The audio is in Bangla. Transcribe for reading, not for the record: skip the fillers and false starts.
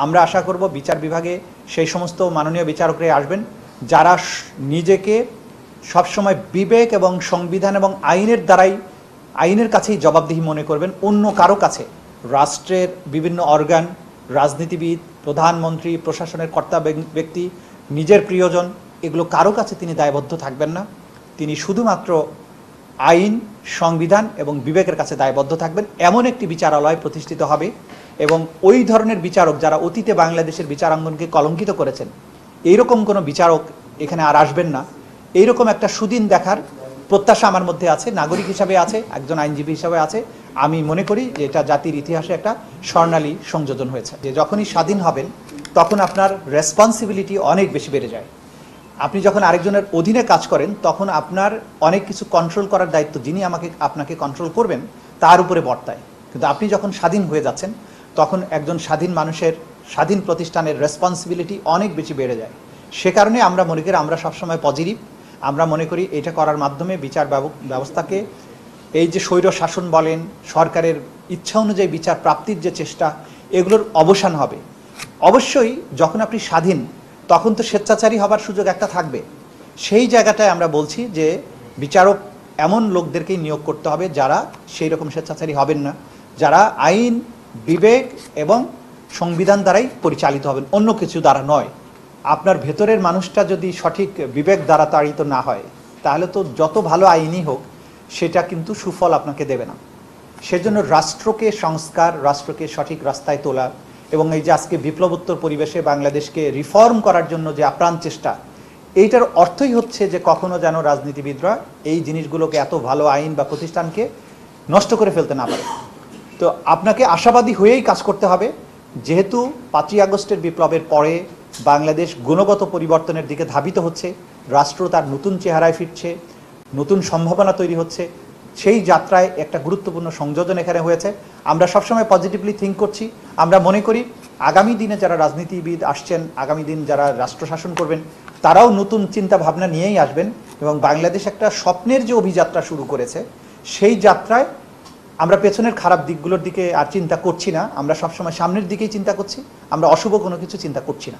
আমরা আশা করব বিচার বিভাগে সেই সমস্ত মাননীয় বিচারকরা আসবেন যারা নিজেকে সবসময় বিবেক এবং সংবিধান এবং আইনের কাছেই জবাবদিহি মনে করবেন, অন্য কারো কাছে। রাষ্ট্রের বিভিন্ন অর্গান, রাজনীতিবিদ, প্রধানমন্ত্রী, প্রশাসনের কর্তা ব্যক্তি, নিজের প্রিয়জন, এগুলো কারো কাছে তিনি দায়বদ্ধ থাকবেন না। তিনি শুধুমাত্র আইন, সংবিধান এবং বিবেকের কাছে দায়বদ্ধ থাকবেন। এমন একটি বিচারালয় প্রতিষ্ঠিত হবে এবং ওই ধরনের বিচারক যারা অতীতে বাংলাদেশের বিচারাঙ্গনকে কলঙ্কিত করেছেন, এইরকম কোনো বিচারক এখানে আর আসবেন না। এইরকম একটা সুদিন দেখার প্রত্যাশা আমার মধ্যে আছে, নাগরিক হিসাবে আছে, একজন আইনজীবী হিসাবে আছে। আমি মনে করি যে এটা জাতির ইতিহাসে একটা স্বর্ণালী সংযোজন হয়েছে। যে যখনই স্বাধীন হবেন তখন আপনার রেসপন্সিবিলিটি অনেক বেশি বেড়ে যায়। আপনি যখন আরেকজনের অধীনে কাজ করেন তখন আপনার অনেক কিছু কন্ট্রোল করার দায়িত্ব যিনি আপনাকে কন্ট্রোল করবেন তার উপরে বর্তায়। কিন্তু আপনি যখন স্বাধীন হয়ে যাচ্ছেন তখন একজন স্বাধীন মানুষের, স্বাধীন প্রতিষ্ঠানের রেসপন্সিবিলিটি অনেক বেশি বেড়ে যায়। সে কারণে আমরা মনে করি, আমরা সবসময় পজিটিভ। আমরা মনে করি এটা করার মাধ্যমে বিচার ব্যবস্থাকে, এই যে স্বৈর শাসন বলেন, সরকারের ইচ্ছা অনুযায়ী বিচার প্রাপ্তির যে চেষ্টা, এগুলোর অবসান হবে। অবশ্যই যখন আপনি স্বাধীন তখন তো স্বেচ্ছাচারী হবার সুযোগ একটা থাকবে। সেই জায়গাটায় আমরা বলছি যে বিচারক এমন লোকদেরকেই নিয়োগ করতে হবে যারা সেই রকম স্বেচ্ছাচারী হবেন না, যারা আইন, বিবেক এবং সংবিধান দ্বারাই পরিচালিত হবেন, অন্য কিছু দ্বারা নয়। আপনার ভেতরের মানুষটা যদি সঠিক বিবেক দ্বারা তাড়িত না হয় তাহলে তো যত ভালো আইনই হোক সেটা কিন্তু সুফল আপনাকে দেবে না। সেজন্য রাষ্ট্রকে সংস্কার, রাষ্ট্রকে সঠিক রাস্তায় তোলা এবং এই যে আজকে বিপ্লবোত্তর পরিবেশে বাংলাদেশকে রিফর্ম করার জন্য যে আপ্রাণ চেষ্টা, এইটার অর্থই হচ্ছে যে কখনো যেন রাজনীতিবিদরা এই জিনিসগুলোকে, এত ভালো আইন বা প্রতিষ্ঠানকে নষ্ট করে ফেলতে না পারে। তো আপনাকে আশাবাদী হয়েই কাজ করতে হবে। যেহেতু 5ই আগস্টের বিপ্লবের পরে বাংলাদেশ গুণগত পরিবর্তনের দিকে ধাবিত হচ্ছে, রাষ্ট্র তার নতুন চেহারায় ফিরছে, নতুন সম্ভাবনা তৈরি হচ্ছে, সেই যাত্রায় একটা গুরুত্বপূর্ণ সংযোজন এখানে হয়েছে। আমরা সবসময় পজিটিভলি থিঙ্ক করছি। আমরা মনে করি আগামী দিনে যারা রাজনীতিবিদ আসছেন, আগামী দিন যারা রাষ্ট্র শাসন করবেন, তারাও নতুন চিন্তা ভাবনা নিয়েই আসবেন এবং বাংলাদেশ একটা স্বপ্নের যে অভিযাত্রা শুরু করেছে, সেই যাত্রায় আমরা পেছনের খারাপ দিকগুলোর দিকে আর চিন্তা করছি না। আমরা সবসময় সামনের দিকেই চিন্তা করছি। আমরা অশুভ কোনো কিছু চিন্তা করছি না।